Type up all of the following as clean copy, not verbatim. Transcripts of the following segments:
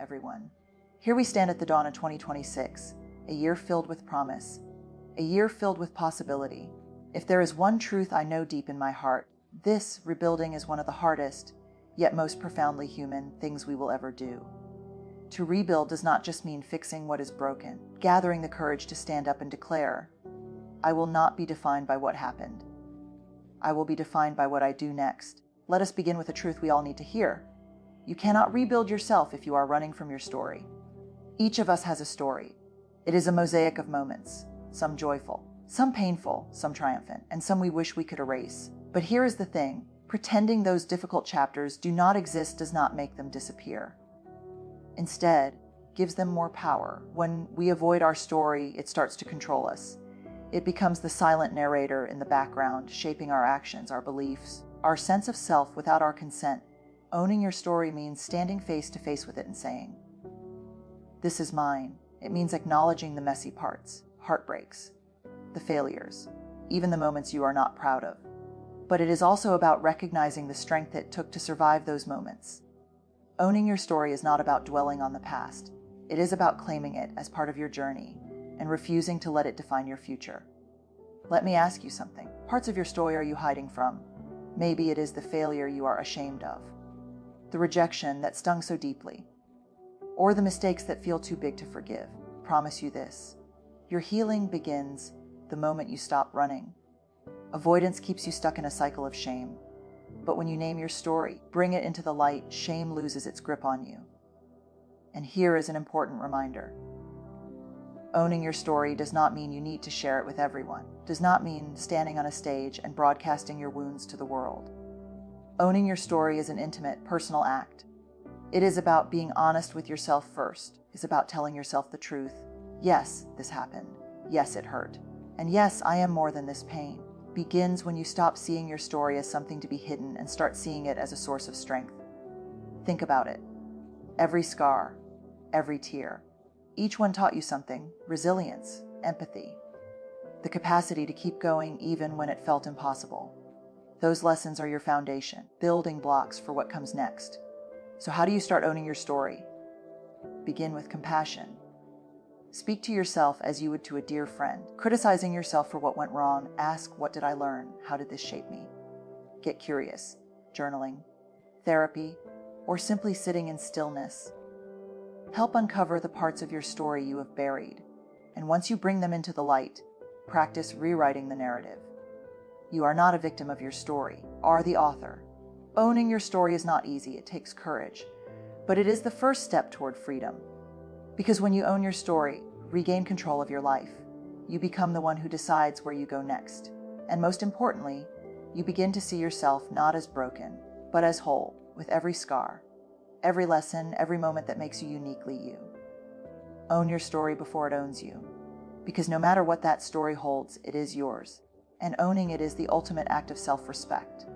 everyone. Here we stand at the dawn of 2026, a year filled with promise, a year filled with possibility. If there is one truth I know deep in my heart, this rebuilding is one of the hardest, yet most profoundly human things we will ever do. To rebuild does not just mean fixing what is broken, gathering the courage to stand up and declare, I will not be defined by what happened. I will be defined by what I do next. Let us begin with a truth we all need to hear. You cannot rebuild yourself if you are running from your story. Each of us has a story. It is a mosaic of moments, some joyful, some painful, some triumphant, and some we wish we could erase. But here is the thing, pretending those difficult chapters do not exist does not make them disappear. Instead, gives them more power. When we avoid our story, it starts to control us. It becomes the silent narrator in the background, shaping our actions, our beliefs, our sense of self without our consent. Owning your story means standing face to face with it and saying, this is mine. It means acknowledging the messy parts, heartbreaks, the failures, even the moments you are not proud of. But it is also about recognizing the strength it took to survive those moments. Owning your story is not about dwelling on the past. It is about claiming it as part of your journey and refusing to let it define your future. Let me ask you something. Parts of your story are you hiding from? Maybe it is the failure you are ashamed of, the rejection that stung so deeply, or the mistakes that feel too big to forgive. Promise you this, your healing begins the moment you stop running. Avoidance keeps you stuck in a cycle of shame. But when you name your story, bring it into the light, shame loses its grip on you. And here is an important reminder. Owning your story does not mean you need to share it with everyone, does not mean standing on a stage and broadcasting your wounds to the world. Owning your story is an intimate, personal act. It is about being honest with yourself first. It's about telling yourself the truth. Yes, this happened. Yes, it hurt. And yes, I am more than this pain. Begins when you stop seeing your story as something to be hidden and start seeing it as a source of strength. Think about it. Every scar, every tear, each one taught you something: resilience, empathy, the capacity to keep going even when it felt impossible. Those lessons are your foundation, building blocks for what comes next. So how do you start owning your story? Begin with compassion. Speak to yourself as you would to a dear friend. Criticizing yourself for what went wrong, ask, what did I learn? How did this shape me? Get curious. Journaling, therapy, or simply sitting in stillness. Help uncover the parts of your story you have buried. And once you bring them into the light, practice rewriting the narrative. You are not a victim of your story, are the author. Owning your story is not easy, it takes courage, but it is the first step toward freedom. Because when you own your story, regain control of your life, you become the one who decides where you go next. And most importantly, you begin to see yourself not as broken, but as whole, with every scar, every lesson, every moment that makes you uniquely you. Own your story before it owns you, because no matter what that story holds, it is yours, and owning it is the ultimate act of self-respect.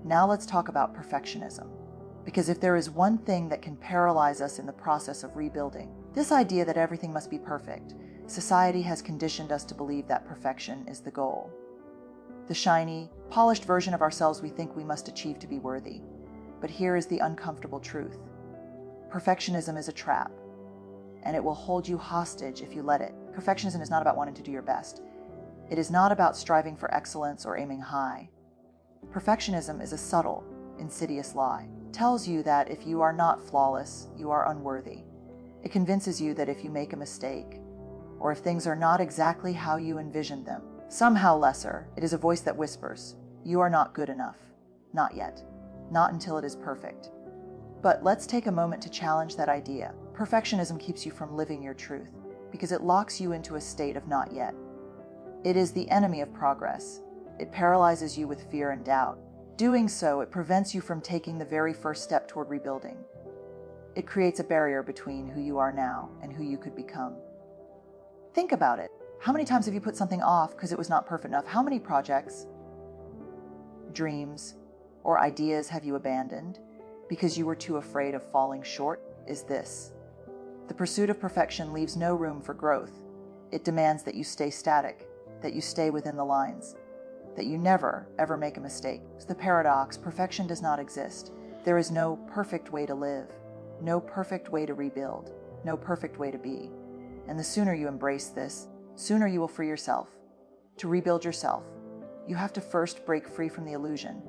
Now let's talk about perfectionism, because if there is one thing that can paralyze us in the process of rebuilding, this idea that everything must be perfect. Society has conditioned us to believe that perfection is the goal. The shiny, polished version of ourselves we think we must achieve to be worthy. But here is the uncomfortable truth. Perfectionism is a trap, and it will hold you hostage if you let it. Perfectionism is not about wanting to do your best. It is not about striving for excellence or aiming high. Perfectionism is a subtle, insidious lie. It tells you that if you are not flawless, you are unworthy. It convinces you that if you make a mistake, or if things are not exactly how you envisioned them, somehow lesser, it is a voice that whispers, you are not good enough. Not yet. Not until it is perfect. But let's take a moment to challenge that idea. Perfectionism keeps you from living your truth, because it locks you into a state of not yet. It is the enemy of progress. It paralyzes you with fear and doubt. Doing so, it prevents you from taking the very first step toward rebuilding. It creates a barrier between who you are now and who you could become. Think about it. How many times have you put something off because it was not perfect enough? How many projects, dreams, or ideas have you abandoned because you were too afraid of falling short? Is this. The pursuit of perfection leaves no room for growth. It demands that you stay static, that you stay within the lines, that you never, ever make a mistake. It's the paradox. Perfection does not exist. There is no perfect way to live. No perfect way to rebuild, no perfect way to be. And the sooner you embrace this, sooner you will free yourself. To rebuild yourself, you have to first break free from the illusion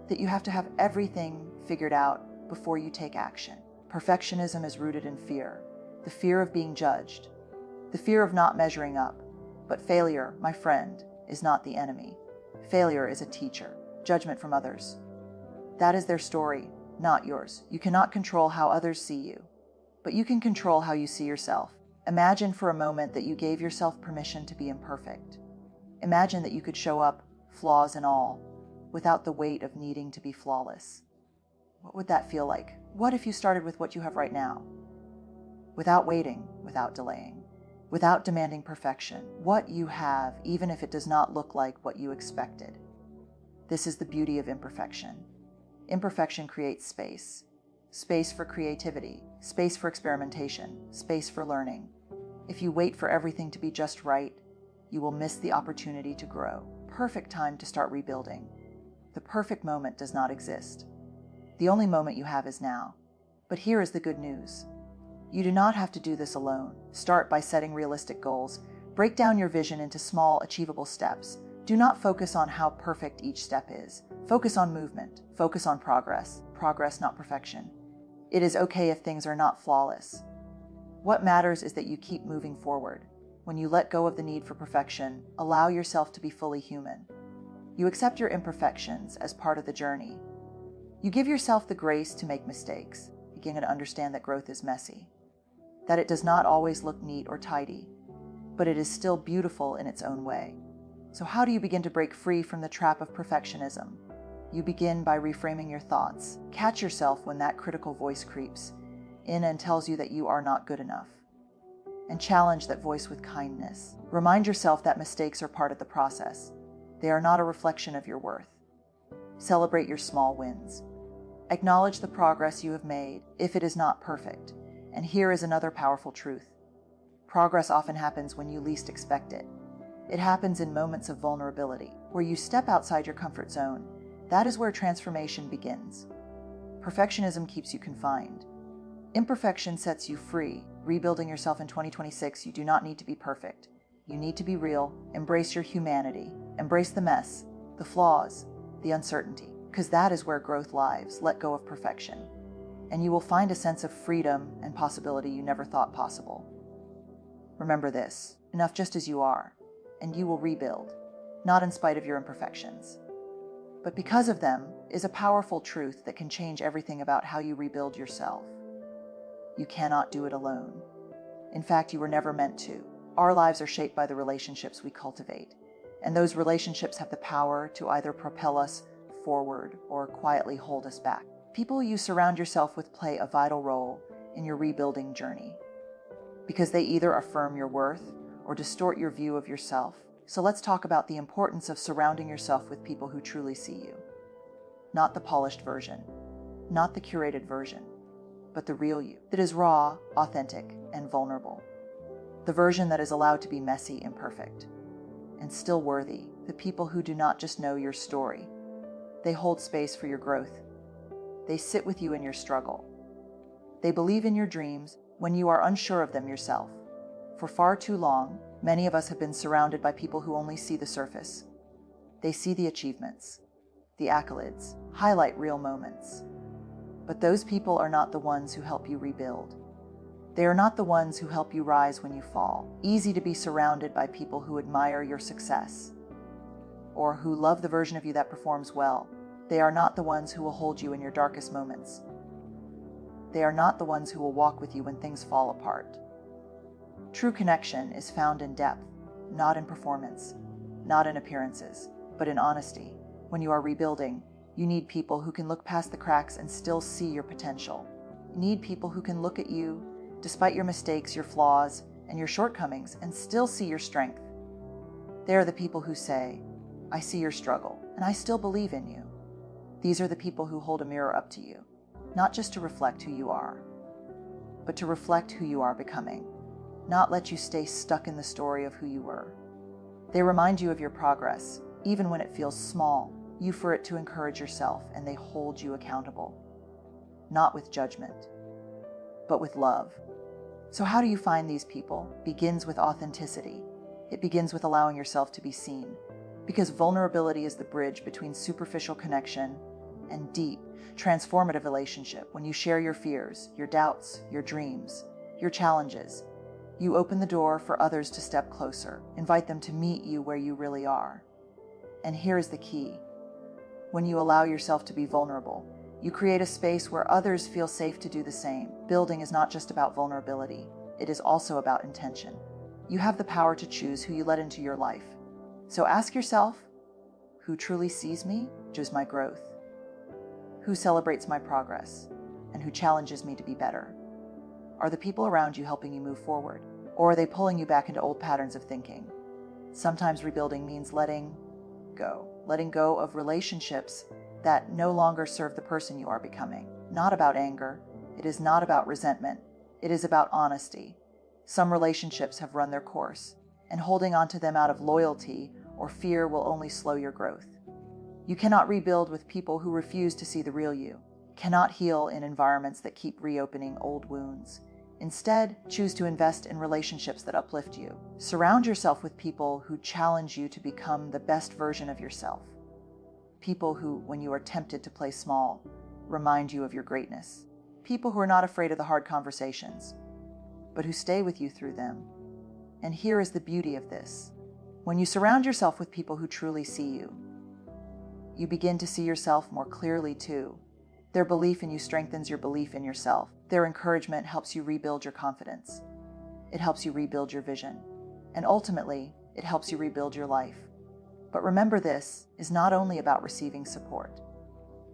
that you have to have everything figured out before you take action. Perfectionism is rooted in fear, the fear of being judged, the fear of not measuring up. But failure, my friend, is not the enemy. Failure is a teacher, judgment from others. That is their story, not yours. You cannot control how others see you, but you can control how you see yourself. Imagine for a moment that you gave yourself permission to be imperfect. Imagine that you could show up, flaws and all, without the weight of needing to be flawless. What would that feel like? What if you started with what you have right now? Without waiting, without delaying, without demanding perfection. What you have, even if it does not look like what you expected. This is the beauty of imperfection. Imperfection creates space. Space for creativity, space for experimentation, space for learning. If you wait for everything to be just right, you will miss the opportunity to grow. Perfect time to start rebuilding. The perfect moment does not exist. The only moment you have is now. But here is the good news. You do not have to do this alone. Start by setting realistic goals. Break down your vision into small, achievable steps. Do not focus on how perfect each step is. Focus on movement. Focus on progress. Progress, not perfection. It is okay if things are not flawless. What matters is that you keep moving forward. When you let go of the need for perfection, allow yourself to be fully human. You accept your imperfections as part of the journey. You give yourself the grace to make mistakes, beginning to understand that growth is messy, that it does not always look neat or tidy, but it is still beautiful in its own way. So how do you begin to break free from the trap of perfectionism? You begin by reframing your thoughts. Catch yourself when that critical voice creeps in and tells you that you are not good enough. And challenge that voice with kindness. Remind yourself that mistakes are part of the process. They are not a reflection of your worth. Celebrate your small wins. Acknowledge the progress you have made, if it is not perfect. And here is another powerful truth. Progress often happens when you least expect it. It happens in moments of vulnerability, where you step outside your comfort zone. That is where transformation begins. Perfectionism keeps you confined. Imperfection sets you free. Rebuilding yourself in 2026, you do not need to be perfect. You need to be real. Embrace your humanity. Embrace the mess, the flaws, the uncertainty, because that is where growth lives. Let go of perfection, and you will find a sense of freedom and possibility you never thought possible. Remember this, enough just as you are, and you will rebuild, not in spite of your imperfections, but because of them is a powerful truth that can change everything about how you rebuild yourself. You cannot do it alone. In fact, you were never meant to. Our lives are shaped by the relationships we cultivate, and those relationships have the power to either propel us forward or quietly hold us back. People you surround yourself with play a vital role in your rebuilding journey, because they either affirm your worth or distort your view of yourself. So let's talk about the importance of surrounding yourself with people who truly see you. Not the polished version, not the curated version, but the real you that is raw, authentic, and vulnerable. The version that is allowed to be messy, imperfect, and still worthy. The people who do not just know your story. They hold space for your growth. They sit with you in your struggle. They believe in your dreams when you are unsure of them yourself. For far too long, many of us have been surrounded by people who only see the surface. They see the achievements, the accolades, highlight real moments. But those people are not the ones who help you rebuild. They are not the ones who help you rise when you fall. Easy to be surrounded by people who admire your success, or who love the version of you that performs well. They are not the ones who will hold you in your darkest moments. They are not the ones who will walk with you when things fall apart. True connection is found in depth, not in performance, not in appearances, but in honesty. When you are rebuilding, you need people who can look past the cracks and still see your potential. You need people who can look at you, despite your mistakes, your flaws, and your shortcomings, and still see your strength. They are the people who say, I see your struggle, and I still believe in you. These are the people who hold a mirror up to you, not just to reflect who you are, but to reflect who you are becoming, not let you stay stuck in the story of who you were. They remind you of your progress, even when it feels small, you for it to encourage yourself, and they hold you accountable, not with judgment, but with love. So how do you find these people? Begins with authenticity. It begins with allowing yourself to be seen. Because vulnerability is the bridge between superficial connection and deep, transformative relationship. When you share your fears, your doubts, your dreams, your challenges, you open the door for others to step closer, invite them to meet you where you really are. And here is the key. When you allow yourself to be vulnerable, you create a space where others feel safe to do the same. Building is not just about vulnerability, it is also about intention. You have the power to choose who you let into your life. So ask yourself, who truly sees me, judges my growth? Who celebrates my progress, and who challenges me to be better? Are the people around you helping you move forward, or are they pulling you back into old patterns of thinking? Sometimes rebuilding means letting go of relationships that no longer serve the person you are becoming. Not about anger. It is not about resentment. It is about honesty. Some relationships have run their course, and holding on to them out of loyalty or fear will only slow your growth. You cannot rebuild with people who refuse to see the real you. Cannot heal in environments that keep reopening old wounds. Instead, choose to invest in relationships that uplift you. Surround yourself with people who challenge you to become the best version of yourself. People who, when you are tempted to play small, remind you of your greatness. People who are not afraid of the hard conversations, but who stay with you through them. And here is the beauty of this. When you surround yourself with people who truly see you, you begin to see yourself more clearly too. Their belief in you strengthens your belief in yourself. Their encouragement helps you rebuild your confidence. It helps you rebuild your vision. And ultimately, it helps you rebuild your life. But remember, this is not only about receiving support.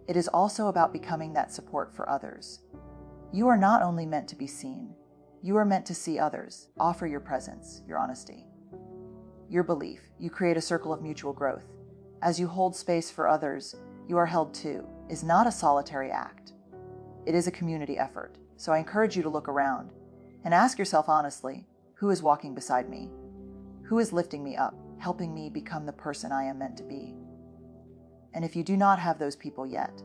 It is also about becoming that support for others. You are not only meant to be seen, you are meant to see others. Offer your presence, your honesty, your belief. You create a circle of mutual growth. As you hold space for others, you are held too. Is not a solitary act. It is a community effort. So I encourage you to look around and ask yourself honestly, who is walking beside me? Who is lifting me up, helping me become the person I am meant to be? And if you do not have those people yet,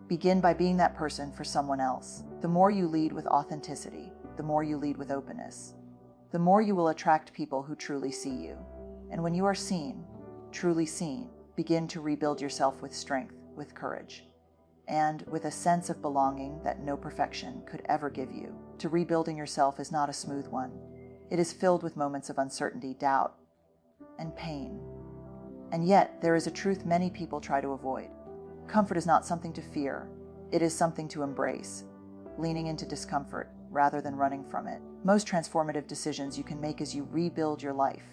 begin by being that person for someone else. The more you lead with authenticity, the more you lead with openness, the more you will attract people who truly see you. And when you are seen, truly seen, begin to rebuild yourself with strength, with courage, and with a sense of belonging that no perfection could ever give you. To rebuilding yourself is not a smooth one. It is filled with moments of uncertainty, doubt, and pain. And yet, there is a truth many people try to avoid. Comfort is not something to fear. It is something to embrace, leaning into discomfort rather than running from it. Most transformative decisions you can make as you rebuild your life.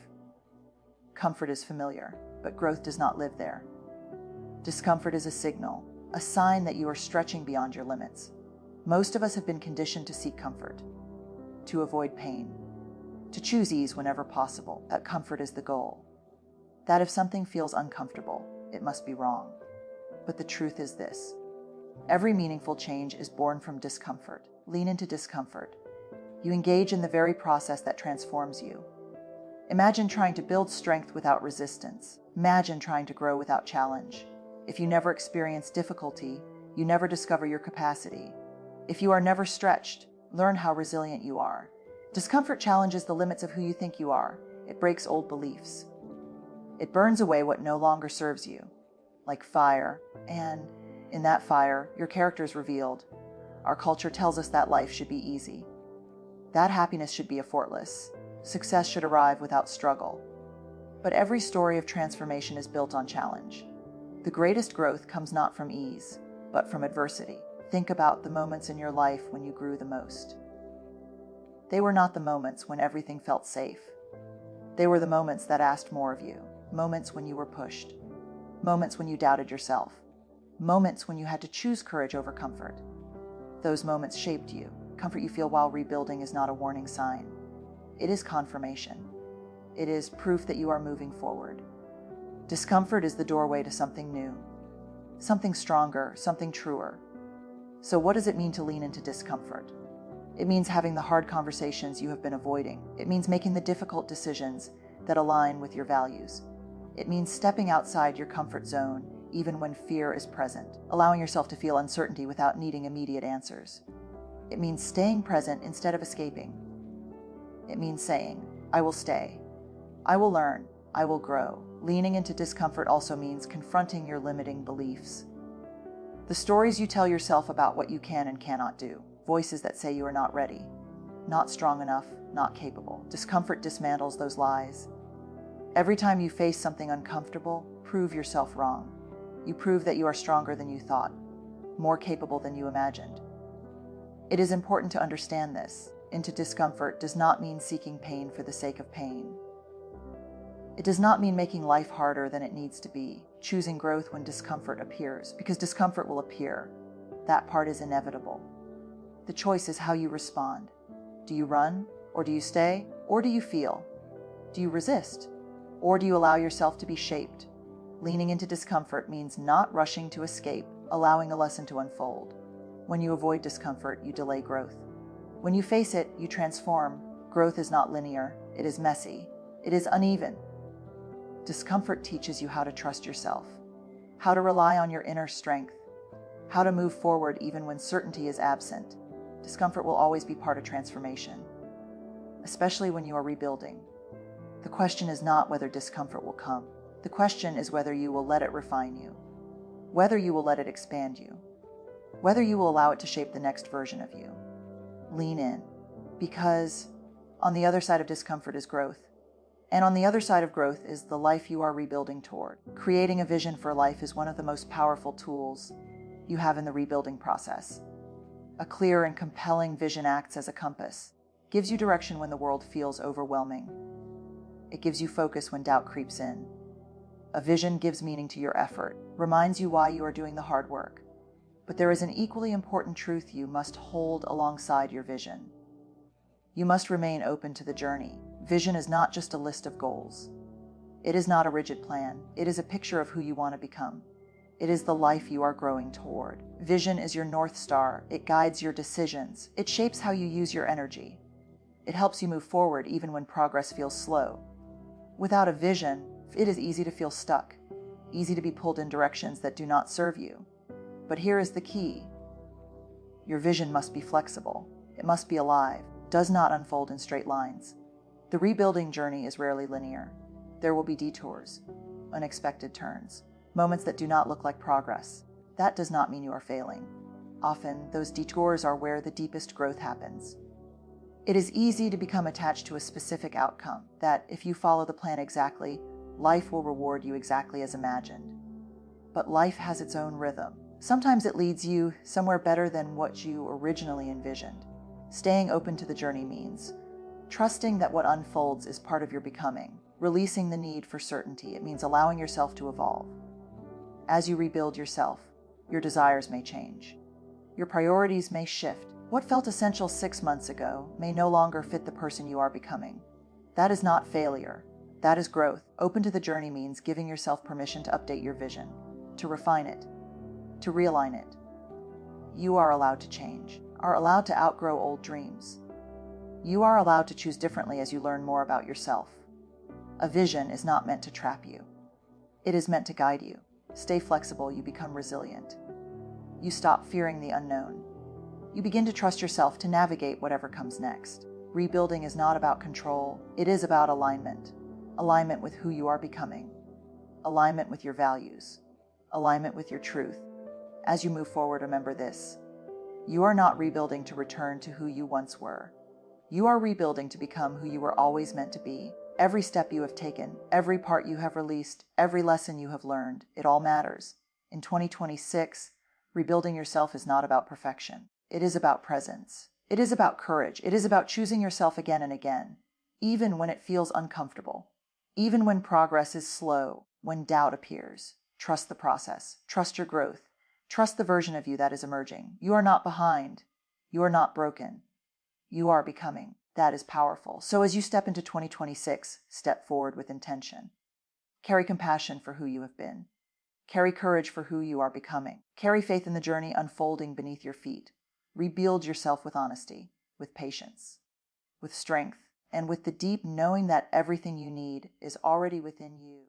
Comfort is familiar, but growth does not live there. Discomfort is a signal, a sign that you are stretching beyond your limits. Most of us have been conditioned to seek comfort, to avoid pain, to choose ease whenever possible. That comfort is the goal. That if something feels uncomfortable, it must be wrong. But the truth is this: every meaningful change is born from discomfort. Lean into discomfort. You engage in the very process that transforms you. Imagine trying to build strength without resistance. Imagine trying to grow without challenge. If you never experience difficulty, you never discover your capacity. If you are never stretched, learn how resilient you are. Discomfort challenges the limits of who you think you are. It breaks old beliefs. It burns away what no longer serves you, like fire, and in that fire, your character is revealed. Our culture tells us that life should be easy, that happiness should be effortless, success should arrive without struggle. But every story of transformation is built on challenge. The greatest growth comes not from ease, but from adversity. Think about the moments in your life when you grew the most. They were not the moments when everything felt safe. They were the moments that asked more of you, moments when you were pushed, moments when you doubted yourself, moments when you had to choose courage over comfort. Those moments shaped you. Comfort you feel while rebuilding is not a warning sign. It is confirmation. It is proof that you are moving forward. Discomfort is the doorway to something new, something stronger, something truer. So what does it mean to lean into discomfort? It means having the hard conversations you have been avoiding. It means making the difficult decisions that align with your values. It means stepping outside your comfort zone even when fear is present, allowing yourself to feel uncertainty without needing immediate answers. It means staying present instead of escaping. It means saying, I will stay. I will learn. I will grow. Leaning into discomfort also means confronting your limiting beliefs. The stories you tell yourself about what you can and cannot do. Voices that say you are not ready, not strong enough, not capable. Discomfort dismantles those lies. Every time you face something uncomfortable, prove yourself wrong. You prove that you are stronger than you thought, more capable than you imagined. It is important to understand this. Into discomfort does not mean seeking pain for the sake of pain. It does not mean making life harder than it needs to be, choosing growth when discomfort appears, because discomfort will appear. That part is inevitable. The choice is how you respond. Do you run, or do you stay, or do you feel? Do you resist, or do you allow yourself to be shaped? Leaning into discomfort means not rushing to escape, allowing a lesson to unfold. When you avoid discomfort, you delay growth. When you face it, you transform. Growth is not linear. It is messy. It is uneven. Discomfort teaches you how to trust yourself, how to rely on your inner strength, how to move forward even when certainty is absent. Discomfort will always be part of transformation, especially when you are rebuilding. The question is not whether discomfort will come. The question is whether you will let it refine you, whether you will let it expand you, whether you will allow it to shape the next version of you. Lean in, because on the other side of discomfort is growth. And on the other side of growth is the life you are rebuilding toward. Creating a vision for life is one of the most powerful tools you have in the rebuilding process. A clear and compelling vision acts as a compass, gives you direction when the world feels overwhelming. It gives you focus when doubt creeps in. A vision gives meaning to your effort, reminds you why you are doing the hard work. But there is an equally important truth you must hold alongside your vision. You must remain open to the journey. Vision is not just a list of goals. It is not a rigid plan. It is a picture of who you want to become. It is the life you are growing toward. Vision is your North Star. It guides your decisions. It shapes how you use your energy. It helps you move forward even when progress feels slow. Without a vision, it is easy to feel stuck, easy to be pulled in directions that do not serve you. But here is the key. Your vision must be flexible. It must be alive. Does not unfold in straight lines. The rebuilding journey is rarely linear. There will be detours, unexpected turns, moments that do not look like progress. That does not mean you are failing. Often, those detours are where the deepest growth happens. It is easy to become attached to a specific outcome, that if you follow the plan exactly, life will reward you exactly as imagined. But life has its own rhythm. Sometimes it leads you somewhere better than what you originally envisioned. Staying open to the journey means trusting that what unfolds is part of your becoming, releasing the need for certainty. It means allowing yourself to evolve. As you rebuild yourself, your desires may change. Your priorities may shift. What felt essential 6 months ago may no longer fit the person you are becoming. That is not failure. That is growth. Open to the journey means giving yourself permission to update your vision, to refine it, to realign it. You are allowed to change, are allowed to outgrow old dreams. You are allowed to choose differently as you learn more about yourself. A vision is not meant to trap you. It is meant to guide you. Stay flexible, you become resilient. You stop fearing the unknown. You begin to trust yourself to navigate whatever comes next. Rebuilding is not about control. It is about alignment. Alignment with who you are becoming. Alignment with your values. Alignment with your truth. As you move forward, remember this. You are not rebuilding to return to who you once were. You are rebuilding to become who you were always meant to be. Every step you have taken, every part you have released, every lesson you have learned, it all matters. In 2026, rebuilding yourself is not about perfection. It is about presence. It is about courage. It is about choosing yourself again and again, even when it feels uncomfortable, even when progress is slow, when doubt appears. Trust the process. Trust your growth. Trust the version of you that is emerging. You are not behind. You are not broken. You are becoming. That is powerful. So as you step into 2026, step forward with intention. Carry compassion for who you have been. Carry courage for who you are becoming. Carry faith in the journey unfolding beneath your feet. Rebuild yourself with honesty, with patience, with strength, and with the deep knowing that everything you need is already within you.